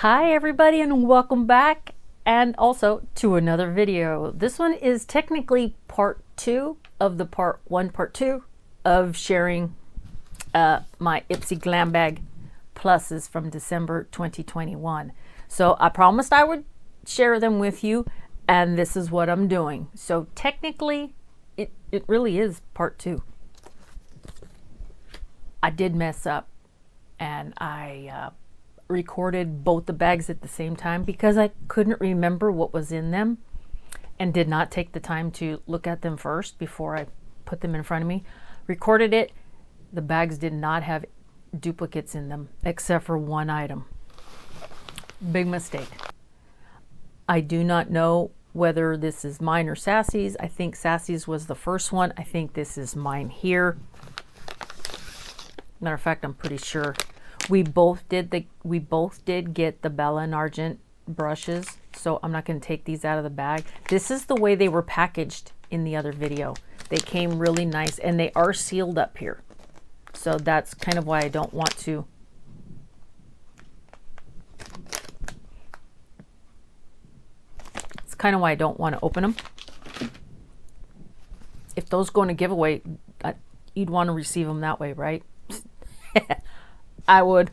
Hi everybody and welcome back, and also to another video. This one is technically part 2 of the part 2 of sharing my IPSY Glam Bag Pluses from December 2021. So I promised I would share them with you, and this is what I'm doing. So technically it really is part 2. I did mess up and I recorded both the bags at the same time because I couldn't remember what was in them and did not take the time to look at them first before I put them in front of me. Recorded it. The bags did not have duplicates in them except for one item. Big mistake. I do not know whether this is mine or Sassy's. I think Sassy's was the first one. I think this is mine here. Matter of fact, I'm pretty sure. We both did get the Bella and Argent brushes, so I'm not going to take these out of the bag. This is the way they were packaged in the other video. They came really nice, and they are sealed up here. So that's kind of why I don't want to. It's kind of why I don't want to open them. If those go in a giveaway, you'd want to receive them that way, right? I would.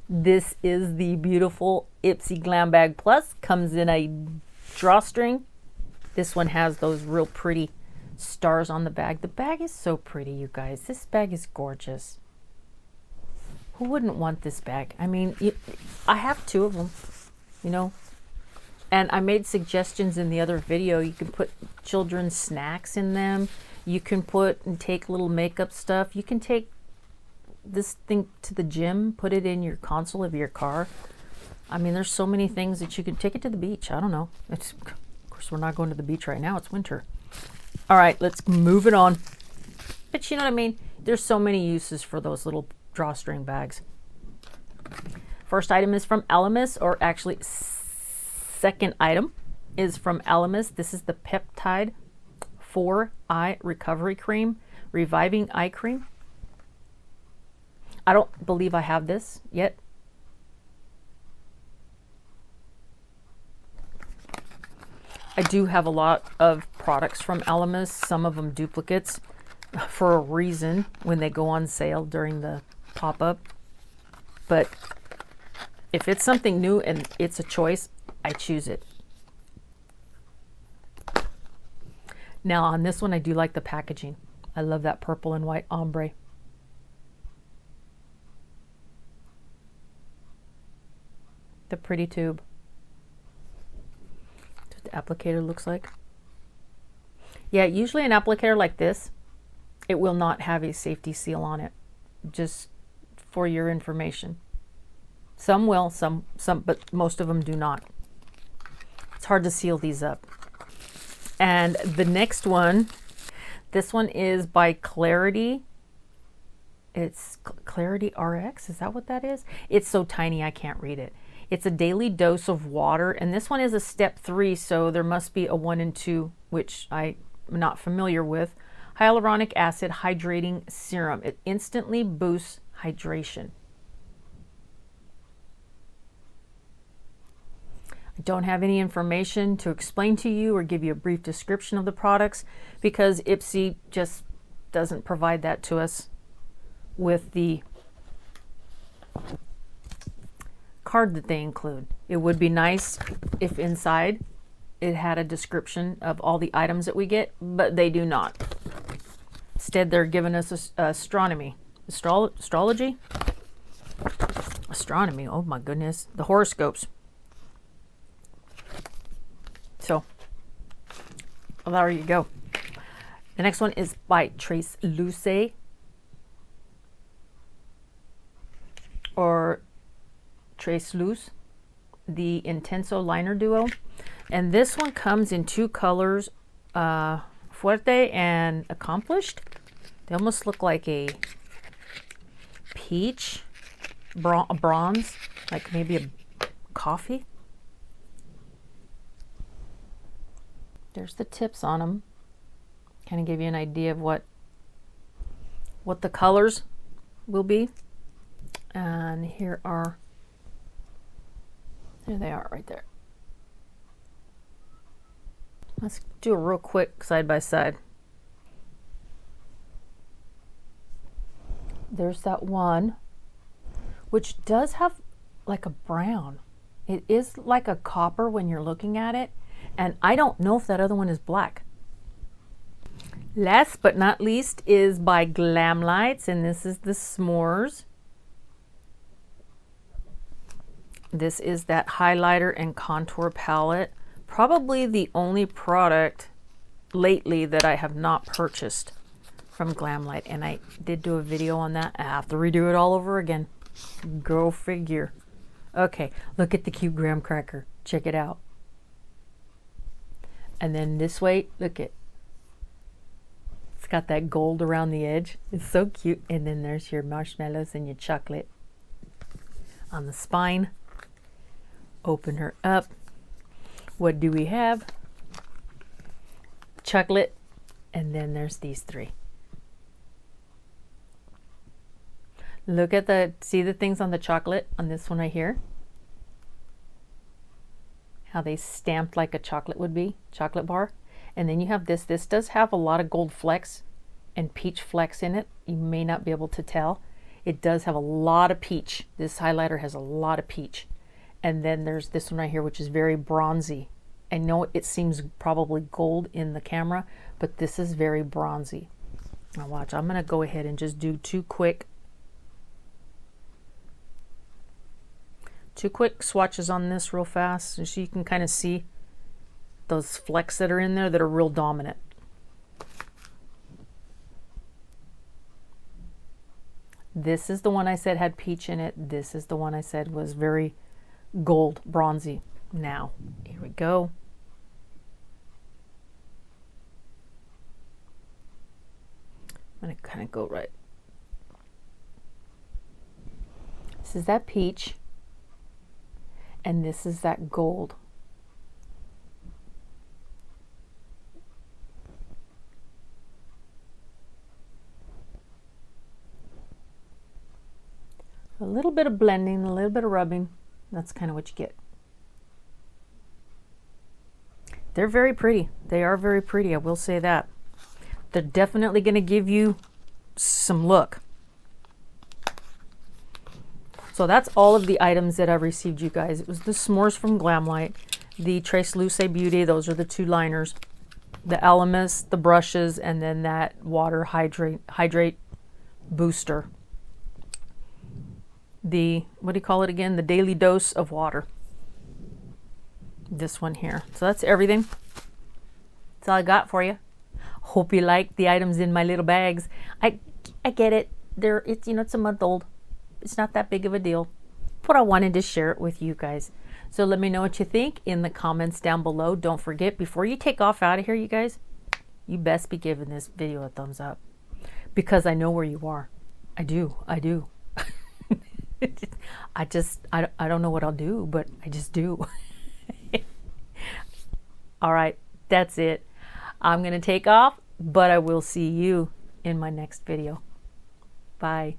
This is the beautiful IPSY Glam Bag Plus. Comes in a drawstring. This one has those real pretty stars on the bag. The bag is so pretty, you guys. This bag is gorgeous. Who wouldn't want this bag? I mean, I have 2 of them, you know. And I made suggestions in the other video. You can put children's snacks in them. You can put and take little makeup stuff. You can take this thing to the gym, put it in your console of your car. I mean, there's so many things that you can take it to the beach. I don't know. Of course, we're not going to the beach right now. It's winter. All right, let's move it on. But you know what I mean? There's so many uses for those little drawstring bags. First item is from Elemis, or actually second item is from Elemis. This is the Peptide 4 Eye Recovery Cream, Reviving Eye Cream. I don't believe I have this yet. I do have a lot of products from Elemis, some of them duplicates for a reason when they go on sale during the pop-up. But if it's something new and it's a choice, I choose it. Now on this one, I do like the packaging. I love that purple and white ombre. The pretty tube. That's what the applicator looks like. Yeah, usually an applicator like this, it will not have a safety seal on it. Just for your information. Some will, some, but most of them do not. It's hard to seal these up. And the next one, this one is by Clarity. It's Clarity RX, is that what that is? It's so tiny I can't read it. It's a daily dose of water, and this one is a step 3, so there must be a 1 and 2, which I'm not familiar with. Hyaluronic acid hydrating serum. It instantly boosts hydration. I don't have any information to explain to you or give you a brief description of the products because IPSY just doesn't provide that to us with the card that they include. It would be nice if inside it had a description of all the items that we get, but they do not. Instead, they're giving us astronomy. Astrology? Astronomy, oh my goodness. The horoscopes. So, well, there you go. The next one is by LUXE, or LUXE, the Intenso Liner Duo. And this one comes in 2 colors, Fuerte and Accomplished. They almost look like a peach, bronze, like maybe a coffee. There's the tips on them. Kind of give you an idea of what the colors will be. And here are There they are right there. Let's do a real quick side by side. There's that one, which does have like a brown. It is like a copper when you're looking at it, and I don't know if that other one is black. Last but not least is by Glam Lights, and this is the S'mores. This is that highlighter and contour palette. Probably the only product lately that I have not purchased from Glam Light, and I did do a video on that. I have to redo it all over again. Go figure. Okay, look at the cute graham cracker. Check it out. And then this way, look at, it's got that gold around the edge. It's so cute. And then there's your marshmallows and your chocolate on the spine. Open her up. What do we have? Chocolate. And then there's these three. Look at the, see the things on the chocolate on this one right here? How they stamped like a chocolate would be, chocolate bar. And then you have this. This does have a lot of gold flecks and peach flecks in it. You may not be able to tell. It does have a lot of peach. This highlighter has a lot of peach. And then there's this one right here, which is very bronzy. I know it seems probably gold in the camera, but this is very bronzy. Now watch, I'm gonna go ahead and just do two quick swatches on this real fast, so you can kind of see those flecks that are in there that are real dominant. This is the one I said had peach in it. This is the one I said was very gold, bronzy. Now, here we go. I'm gonna kind of go right. This is that peach, and this is that gold. A little bit of blending, a little bit of rubbing. That's kind of what you get. They're very pretty. They are very pretty, I will say that. They're definitely going to give you some look. So that's all of the items that I've received, you guys. It was the S'mores from Glam Light, the Trace Luce Beauty, those are the two liners, the Elemis, the brushes, and then that water hydrate booster. The, what do you call it again? The Daily Dose of Water. This one here. So that's everything. That's all I got for you. Hope you like the items in my little bags. I get it. It's, you know, it's a month old. It's not that big of a deal, but I wanted to share it with you guys. So let me know what you think in the comments down below. Don't forget, before you take off out of here, you guys, you best be giving this video a thumbs up, because I know where you are. I do. I don't know what I'll do, but I just do. All right, that's it. I'm gonna take off, but I will see you in my next video. Bye.